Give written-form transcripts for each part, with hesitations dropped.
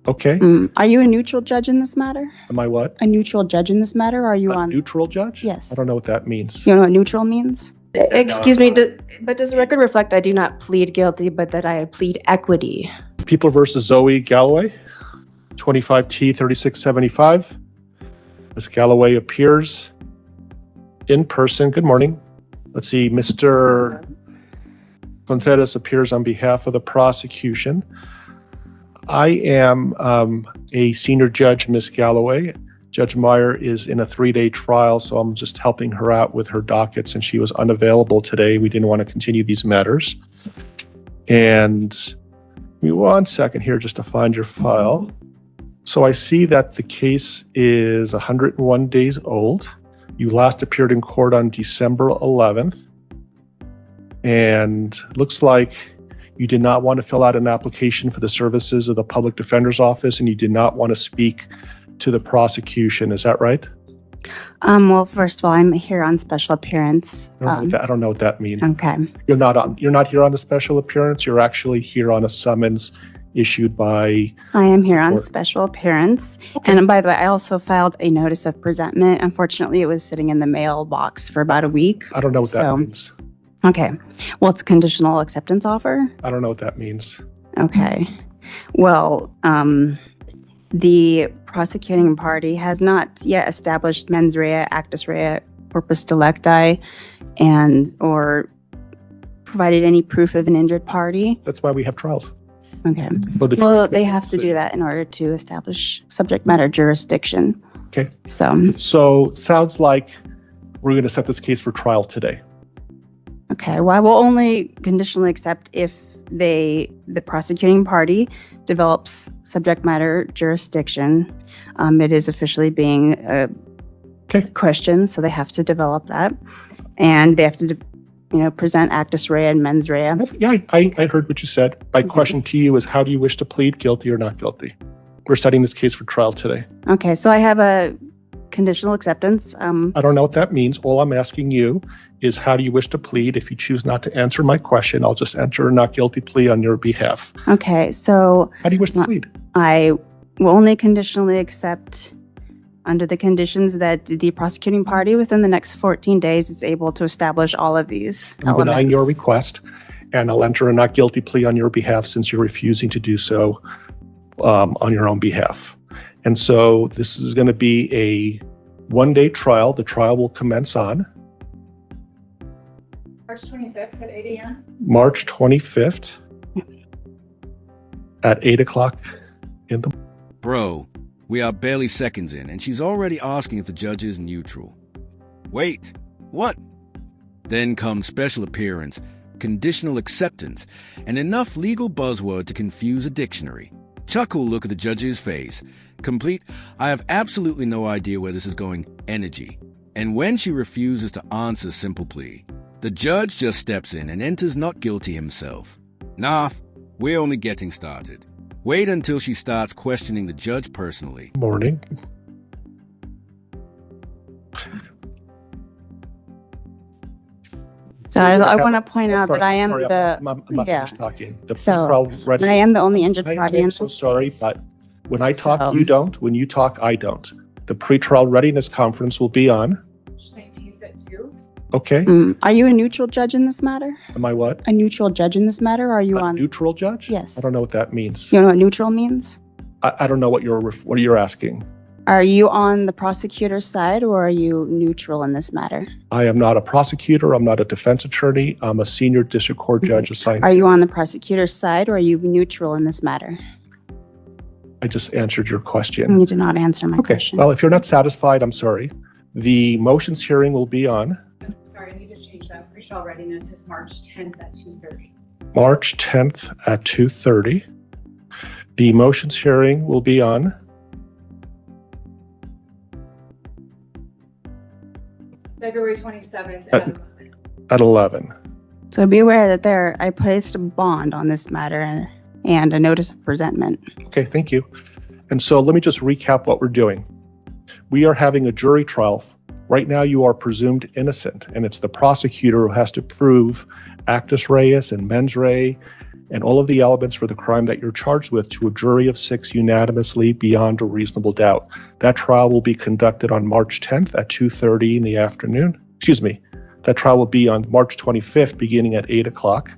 Okay. Are you a neutral judge in this matter? Am I what? A neutral judge in this matter? Or are you A on? neutral judge? Yes. I don't know what that means. You know what neutral means? Excuse me, but does the record reflect I do not plead guilty, but that I plead equity? People versus Zoe Galloway, 25T 3675. Ms. Galloway appears in person. Good morning. Let's see, Mr. Contreras appears on behalf of the prosecution. I am a senior judge, Ms. Galloway. Judge Meyer is in a 3-day trial, so I'm just helping her out with her dockets, and she was unavailable today. We didn't want to continue these matters. And give me 1 second here just to find your file. So I see that the case is 101 days old. You last appeared in court on December 11th. And looks like you did not want to fill out an application for the services of the public defender's office, and you did not want to speak to the prosecution. Is that right? Well, first of all, I'm here on special appearance. I don't know what that means. Okay. You're not here on a special appearance. You're actually here on a summons issued by. I am here on special appearance. Okay. And by the way, I also filed a notice of presentment. Unfortunately, it was sitting in the mailbox for about a week. I don't know what that means. Okay. Well, it's a conditional acceptance offer. I don't know what that means. Okay. Well, the prosecuting party has not yet established mens rea, actus rea, corpus delicti, and or provided any proof of an injured party. That's why we have trials. Okay. Well, they have to do that in order to establish subject matter jurisdiction. Okay. So sounds like we're going to set this case for trial today. Okay. Well, I will only conditionally accept if the prosecuting party develops subject matter jurisdiction. It is officially being questioned, so they have to develop that, and they have to, present actus rea and mens rea. Yeah, I heard what you said. My question to you is, how do you wish to plead, guilty or not guilty? We're setting this case for trial today. Okay, so I have a conditional acceptance. I don't know what that means. All I'm asking you is, how do you wish to plead? If you choose not to answer my question, I'll just enter a not guilty plea on your behalf. Okay, so how do you wish to plead? I will only conditionally accept under the conditions that the prosecuting party within the next 14 days is able to establish all of these I'm denying your request, and I'll enter a not guilty plea on your behalf since you're refusing to do so on your own behalf. And so this is going to be a 1-day trial. The trial will commence on March 25th at 8 a.m. March 25th at 8 o'clock in the morning. Bro, we are barely seconds in, and she's already asking if the judge is neutral. Wait, what? Then comes special appearance, conditional acceptance, and enough legal buzzword to confuse a dictionary. Chuckle look at the judge's face. Complete, I have absolutely no idea where this is going, energy. And when she refuses to answer simple plea, the judge just steps in and enters not guilty himself. Nah, we're only getting started. Wait until she starts questioning the judge personally. Morning. So I want to point out that I am I'm not finished talking. I am the only injured party. I'm so sorry, but when I talk, you don't. When you talk, I don't. The pretrial readiness conference will be on 19th at 2. Okay. Are you a neutral judge in this matter? Am I what? A neutral judge in this matter? Or are you on neutral judge? Yes. I don't know what that means. You know what neutral means? I don't know what you're asking. Are you on the prosecutor's side, or are you neutral in this matter? I am not a prosecutor. I'm not a defense attorney. I'm a senior district court judge assigned. Are you on the prosecutor's side, or are you neutral in this matter? I just answered your question. You did not answer my question. Well, if you're not satisfied, I'm sorry. The motions hearing will be on. Sorry, I need to change that. Pretrial readiness is March 10th at 2:30. March 10th at 2:30. The motions hearing will be on February 27th at 11. At 11. So be aware that I placed a bond on this matter and a notice of presentment. Okay, thank you. And so let me just recap what we're doing. We are having a jury trial. Right now you are presumed innocent, and it's the prosecutor who has to prove actus reus and mens rea and all of the elements for the crime that you're charged with to a jury of 6 unanimously beyond a reasonable doubt. That trial will be conducted on March 10th at 2:30 in the afternoon. That trial will be on March 25th beginning at 8 o'clock.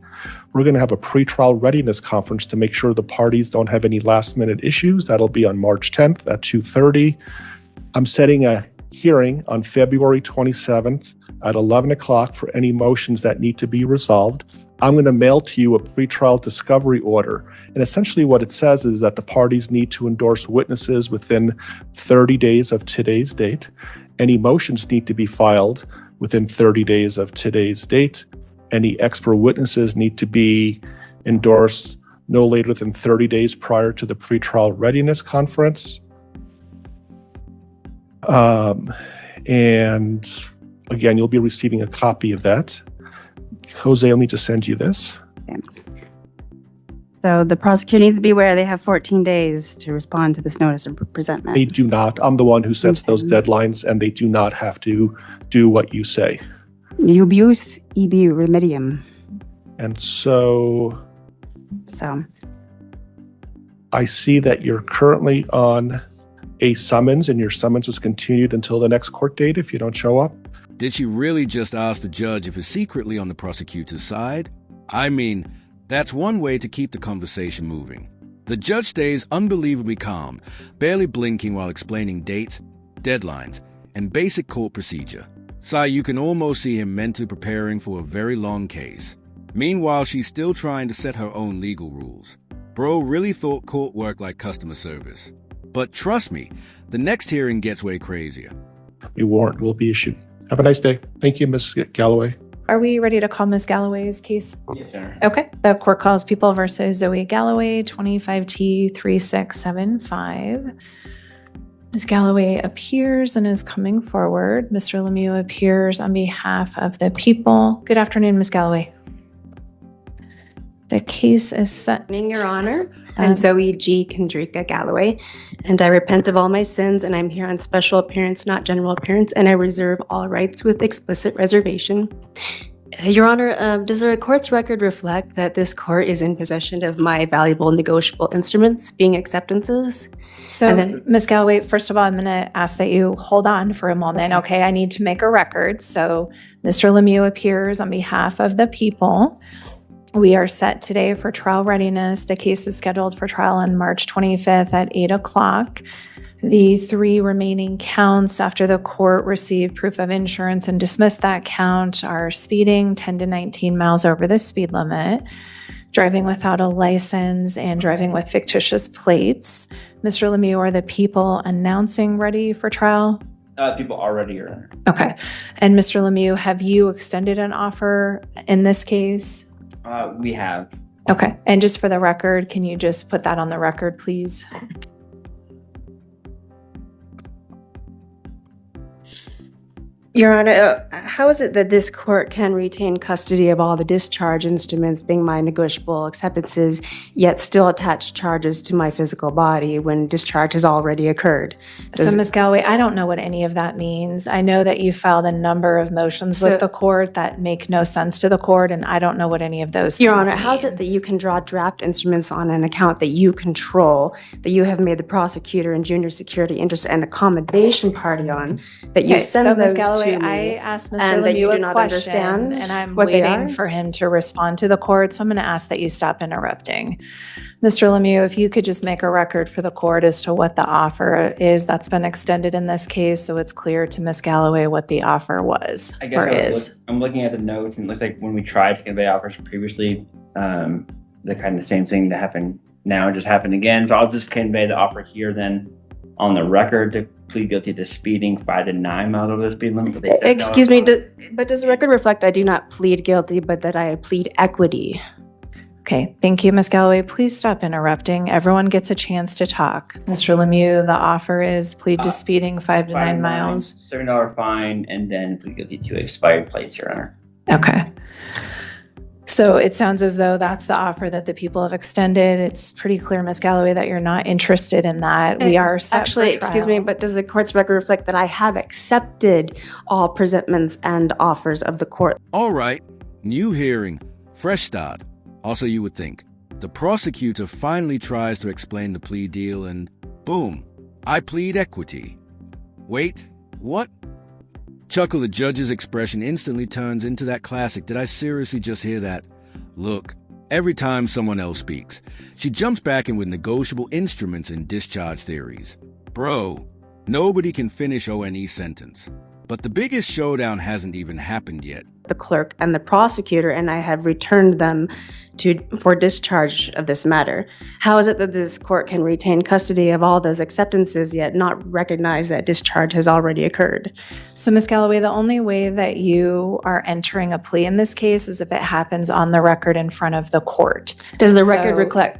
We're going to have a pretrial readiness conference to make sure the parties don't have any last-minute issues. That'll be on March 10th at 2:30. I'm setting a hearing on February 27th at 11 o'clock for any motions that need to be resolved. I'm going to mail to you a pretrial discovery order. And essentially what it says is that the parties need to endorse witnesses within 30 days of today's date. Any motions need to be filed within 30 days of today's date. Any expert witnesses need to be endorsed no later than 30 days prior to the pretrial readiness conference. And again, you'll be receiving a copy of that. Jose, I'll need to send you this. Okay. So the prosecutor needs to be aware they have 14 days to respond to this notice of presentment. They do not. I'm the one who sets those deadlines, and they do not have to do what you say. Ubius ibi remedium. And so I see that you're currently on a summons, and your summons is continued until the next court date if you don't show up. Did she really just ask the judge if he's secretly on the prosecutor's side? I mean, that's one way to keep the conversation moving. The judge stays unbelievably calm, barely blinking while explaining dates, deadlines, and basic court procedure. Sai, you can almost see him mentally preparing for a very long case. Meanwhile, she's still trying to set her own legal rules. Bro really thought court worked like customer service. But trust me, the next hearing gets way crazier. A warrant will be issued. Have a nice day. Thank you, Ms. Galloway. Are we ready to call Ms. Galloway's case? Yes, sir. Okay. The court calls People versus Zoe Galloway, 25T3675. Ms. Galloway appears and is coming forward. Mr. Lemieux appears on behalf of the people. Good afternoon, Ms. Galloway. The case is set. Your Honor, I'm Zoe G. Kendrika Galloway, and I repent of all my sins, and I'm here on special appearance, not general appearance, and I reserve all rights with explicit reservation. Your Honor, does the court's record reflect that this court is in possession of my valuable negotiable instruments, being acceptances? So, And then- Ms. Galloway, first of all, I'm going to ask that you hold on for a moment. Okay, I need to make a record. So, Mr. Lemieux appears on behalf of the people. We are set today for trial readiness. The case is scheduled for trial on March 25th at 8 o'clock. The 3 remaining counts after the court received proof of insurance and dismissed that count are speeding 10 to 19 miles over the speed limit, driving without a license, and driving with fictitious plates. Mr. Lemieux, are the people announcing ready for trial? People already are. Your Honor. Okay. And Mr. Lemieux, have you extended an offer in this case? We have. Okay. And just for the record, can you just put that on the record, please? Your Honor, how is it that this court can retain custody of all the discharge instruments, being my negotiable acceptances, yet still attach charges to my physical body when discharge has already occurred? So, Ms. Galloway, I don't know what any of that means. I know that you filed a number of motions with the court that make no sense to the court, and I don't know what any of those Your things Honor, how is mean. it that you can draw draft instruments on an account that you control, that you have made the prosecutor and junior security interest and accommodation party on, that you Okay, send so those Ms. Galloway, to me? I asked Mr. and that you Lemieux do a not question, understand and I'm what they waiting are? for him to respond to the court, so I'm going to ask that you stop interrupting. Mr. Lemieux, if you could just make a record for the court as to what the offer is that's been extended in this case, so it's clear to Ms. Galloway what the offer was I guess or is. I'm looking at the notes, and it looks like when we tried to convey offers previously, the kind of same thing that happened now just happened again. So I'll just convey the offer here then on the record to plead guilty to speeding 5 to 9 miles over the speed limit. But they said no. Excuse me, but does the record reflect I do not plead guilty, but that I plead equity? Okay, thank you, Ms. Galloway. Please stop interrupting. Everyone gets a chance to talk. Mr. Lemieux, the offer is plead to speeding 5 to 9 miles. $7 fine, and then plead guilty to expired plates, Your Honor. Okay. So it sounds as though that's the offer that the people have extended. It's pretty clear, Ms. Galloway, that you're not interested in that. We are set Actually, for excuse me, trial. but does the court's record reflect that I have accepted all presentments and offers of the court? All right, new hearing, fresh start. Also, you would think. The prosecutor finally tries to explain the plea deal and boom, I plead equity. Wait, what? Chuckle, the judge's expression instantly turns into that classic, did I seriously just hear that? Look, every time someone else speaks, she jumps back in with negotiable instruments and discharge theories. Bro, nobody can finish O&E sentence. But the biggest showdown hasn't even happened yet. The clerk and the prosecutor, and I have returned them for discharge of this matter. How is it that this court can retain custody of all those acceptances yet not recognize that discharge has already occurred? So, Ms. Galloway, the only way that you are entering a plea in this case is if it happens on the record in front of the court. Does the record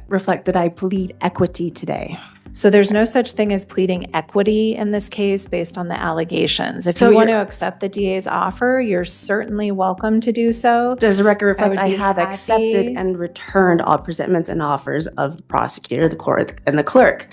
reflect that I plead equity today? So there's no such thing as pleading equity in this case based on the allegations. If So you want to you're- accept the DA's offer, you're certainly welcome to do so. Does the record reflect would I be have happy- accepted and returned all presentments and offers of the prosecutor, the court, and the clerk?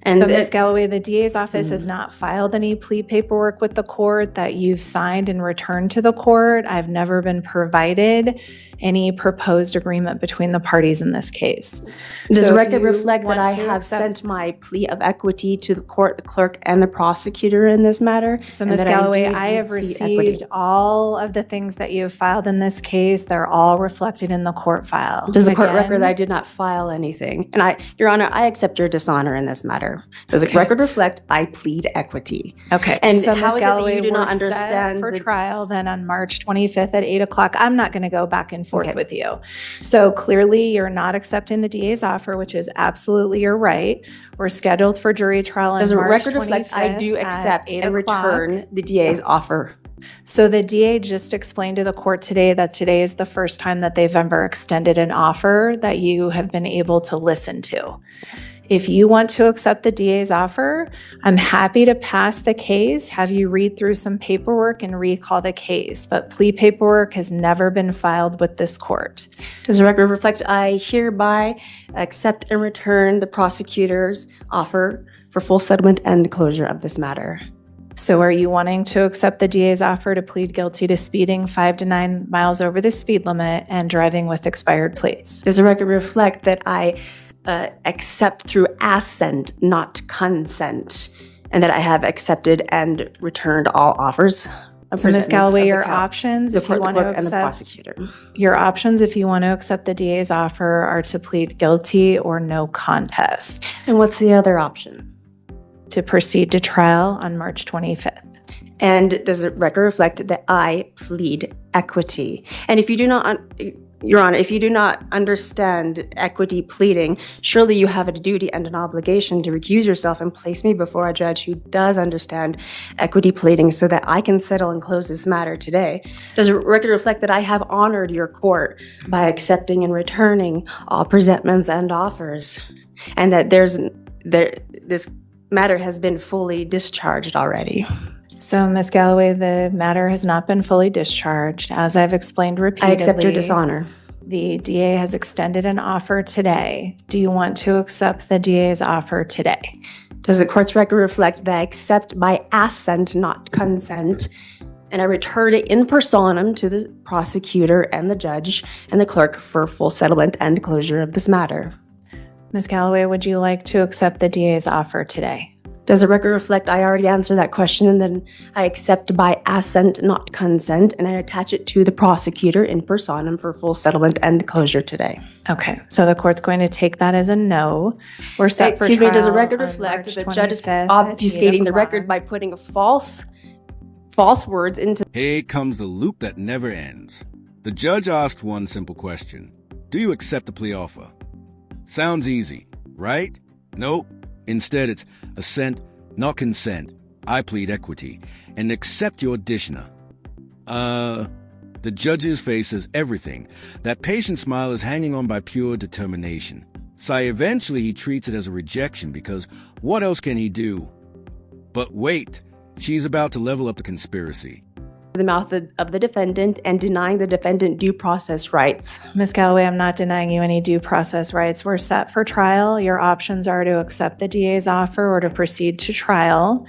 And So, Ms. Galloway, the DA's office has not filed any plea paperwork with the court that you've signed and returned to the court. I've never been provided any proposed agreement between the parties in this case. does So the if record you reflect that want I to have accept- sent my plea of equity to the court, the clerk, and the prosecutor in this matter? So, And Ms. that Galloway, do I have plead received equity? all of the things that you have filed in this case. They're all reflected in the court file. Does the court Again, record that I did not file anything? And Your Honor, I accept your dishonor in this matter. Does the Okay. record reflect I plead equity? Okay. And so, how Ms. is it that Galloway, you do not we're set understand for the- trial then on March 25th at 8 o'clock? I'm not going to go back and forth Okay. with you. So clearly you're not accepting the DA's offer, which is absolutely your right. We're scheduled for jury trial on Does the March record reflect I 25th do at accept 8 and o'clock. return the DA's offer? So the DA just explained to the court today that today is the first time that they've ever extended an offer that you have been able to listen to. If you want to accept the DA's offer, I'm happy to pass the case, have you read through some paperwork and recall the case, but plea paperwork has never been filed with this court. Does the record reflect I hereby accept and return the prosecutor's offer for full settlement and closure of this matter? So are you wanting to accept the DA's offer to plead guilty to speeding 5 to 9 miles over the speed limit and driving with expired plates? Does the record reflect that I accept through assent, not consent, and that I have accepted and returned all offers? of So, Ms. presentments Galloway, of the your count? options, The if you court, the want to clerk, and the accept, prosecutor. your options if you want to accept the DA's offer are to plead guilty or no contest And what's the other option? to proceed to trial on March 25th. And does the record reflect that I plead equity? And if you do not, Your Honor, if you do not understand equity pleading, surely you have a duty and an obligation to recuse yourself and place me before a judge who does understand equity pleading so that I can settle and close this matter today. Does the record reflect that I have honored your court by accepting and returning all presentments and offers, and that this matter has been fully discharged already? So, Ms. Galloway, the matter has not been fully discharged. As I've explained I repeatedly, accept your dishonor. the DA has extended an offer today. Do you want to accept the DA's offer today? Does the court's record reflect that I accept by assent, not consent, and I return it in personam to the prosecutor and the judge and the clerk for full settlement and closure of this matter? Ms. Galloway, would you like to accept the DA's offer today? Does the record reflect I already answered that question and then I accept by assent, not consent, and I attach it to the prosecutor in personam for full settlement and closure today? Okay, so the court's going to take that as a no. We're set for Excuse me, does the trial record on reflect March that the judge is 25th at 8 obfuscating the record o'clock. by putting false words into Here comes the loop that never ends. The judge asked one simple question. Do you accept the plea offer? Sounds easy, right? Nope. Instead, it's assent, not consent. I plead equity and accept your dishonor. The judge's face says everything. That patient smile is hanging on by pure determination. So eventually he treats it as a rejection because what else can he do? But wait, she's about to level up the conspiracy. the mouth of the defendant and denying the defendant due process rights. Ms. Galloway, I'm not denying you any due process rights. We're set for trial. Your options are to accept the DA's offer or to proceed to trial.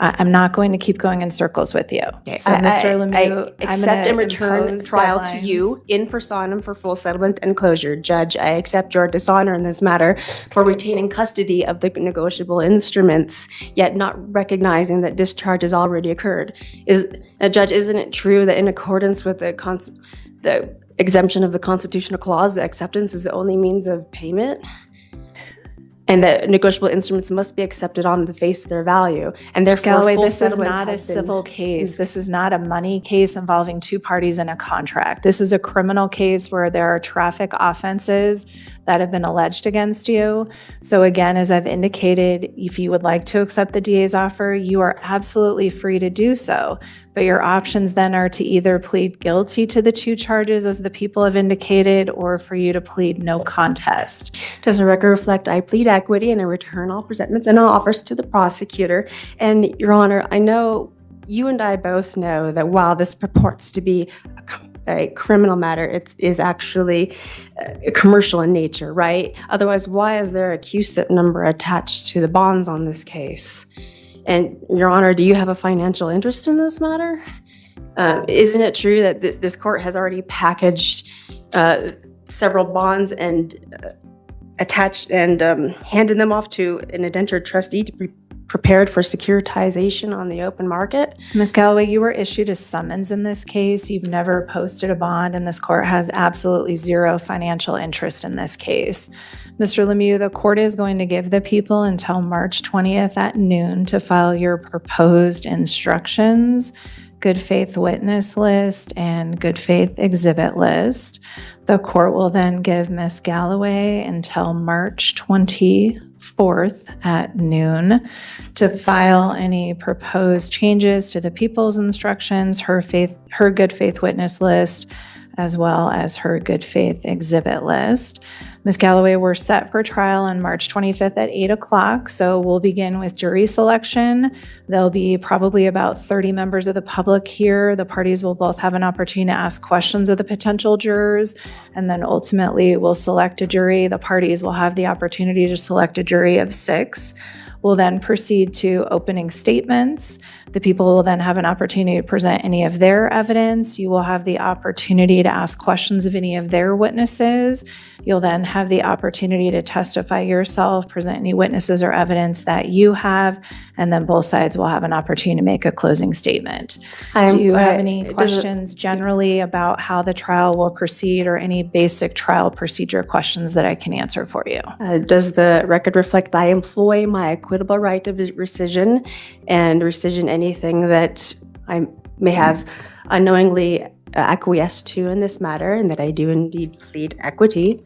I'm not going to keep going in circles with you. Okay, So, Mr. Lemieux, I accept and return impose trial to deadlines. you in personam for full settlement and closure. Judge, I accept your dishonor in this matter for retaining custody of the negotiable instruments, yet not recognizing that discharge has already occurred. Judge, isn't it true that in accordance with the exemption of the constitutional clause, the acceptance is the only means of payment? And that negotiable instruments must be accepted on the face of their value. And therefore, Galloway, full this is settlement not a has been- civil case. This is not a money case involving two parties in a contract. This is a criminal case where there are traffic offenses that have been alleged against you. So again, as I've indicated, if you would like to accept the DA's offer, you are absolutely free to do so. But your options then are to either plead guilty to the two charges as the people have indicated, or for you to plead no contest. Does the record reflect I plead equity and I return all presentments and all offers to the prosecutor? And Your Honor, I know you and I both know that while this purports to be a criminal matter, it is actually commercial in nature, right? Otherwise, why is there a QSIP number attached to the bonds on this case? And Your Honor, do you have a financial interest in this matter? Isn't it true that this court has already packaged several bonds and attached and handed them off to an indentured trustee to be prepared for securitization on the open market? Ms. Galloway, you were issued a summons in this case. You've never posted a bond, and this court has absolutely zero financial interest in this case. Mr. Lemieux, the court is going to give the people until March 20th at noon to file your proposed instructions, good faith witness list, and good faith exhibit list. The court will then give Ms. Galloway until March 24th at noon to file any proposed changes to the people's instructions, her good faith witness list, as well as her good faith exhibit list. Ms. Galloway, we're set for trial on March 25th at 8 o'clock. So we'll begin with jury selection. There'll be probably about 30 members of the public here. The parties will both have an opportunity to ask questions of the potential jurors, and then ultimately we'll select a jury. The parties will have the opportunity to select a jury of 6. We'll then proceed to opening statements. The people will then have an opportunity to present any of their evidence. You will have the opportunity to ask questions of any of their witnesses. You'll then have the opportunity to testify yourself, present any witnesses or evidence that you have, and then both sides will have an opportunity to make a closing statement. Do you have any questions generally about how the trial will proceed, or any basic trial procedure questions that I can answer for you? Does the record reflect I employ my equitable right of rescission and rescission anything that I may have unknowingly acquiesced to in this matter, and that I do indeed plead equity,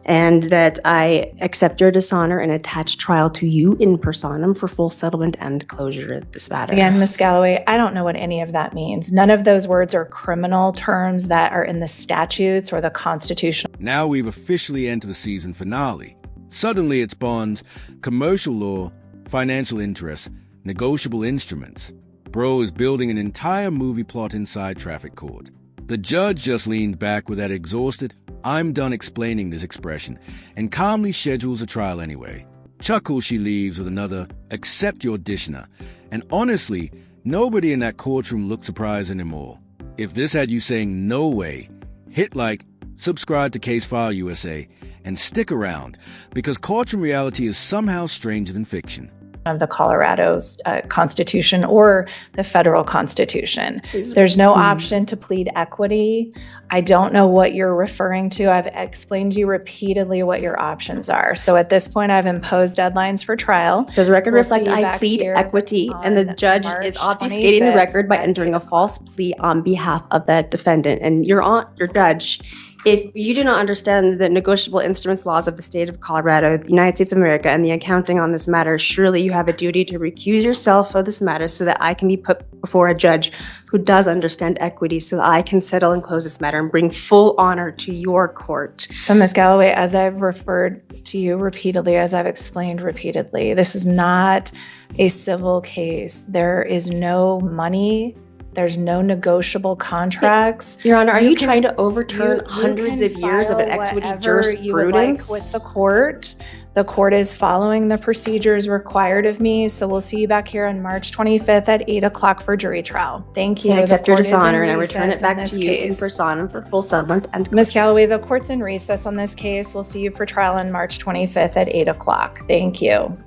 and that I accept your dishonor and attach trial to you in personam for full settlement and closure of this matter? Again, Ms. Galloway, I don't know what any of that means. None of those words are criminal terms that are in the statutes or the Constitution. Now we've officially entered the season finale. Suddenly it's bonds, commercial law, financial interests, negotiable instruments. Bro is building an entire movie plot inside traffic court. The judge just leans back with that exhausted, "I'm done explaining this" expression, and calmly schedules a trial anyway. Chuckles she leaves with another, "Accept your dishna." And honestly, nobody in that courtroom looked surprised anymore. If this had you saying "no way," hit like, subscribe to Case File USA, and stick around, because courtroom reality is somehow stranger than fiction. Of the Colorado's Constitution or the federal Constitution. There's no option to plead equity. I don't know what you're referring to. I've explained to you repeatedly what your options are. So at this point, I've imposed deadlines for trial. Does the record We'll reflect see you I back plead here equity, and the on judge March is obfuscating the 25th record by at entering 8 a false plea on behalf of that defendant? And your judge, if you do not understand the negotiable instruments laws of the state of Colorado, the United States of America, and the accounting on this matter, surely you have a duty to recuse yourself of this matter so that I can be put before a judge who does understand equity, so that I can settle and close this matter and bring full honor to your court. So, Ms. Galloway, as I've referred to you repeatedly, as I've explained repeatedly, this is not a civil case. There is no money There's no negotiable contracts. Your Honor, are you can- trying to overturn You hundreds can of years of an file equity whatever you would like jurisprudence? with the court. The court is following the procedures required of me, so we'll see you back here on March 25th at 8 o'clock for jury trial. Thank you. I accept your The court is in dishonor and I return recess it back in this to you in case. persona for full settlement and Ms. Galloway, the court's in recess on this case. We'll see you for trial on March 25th at 8 o'clock. Thank you.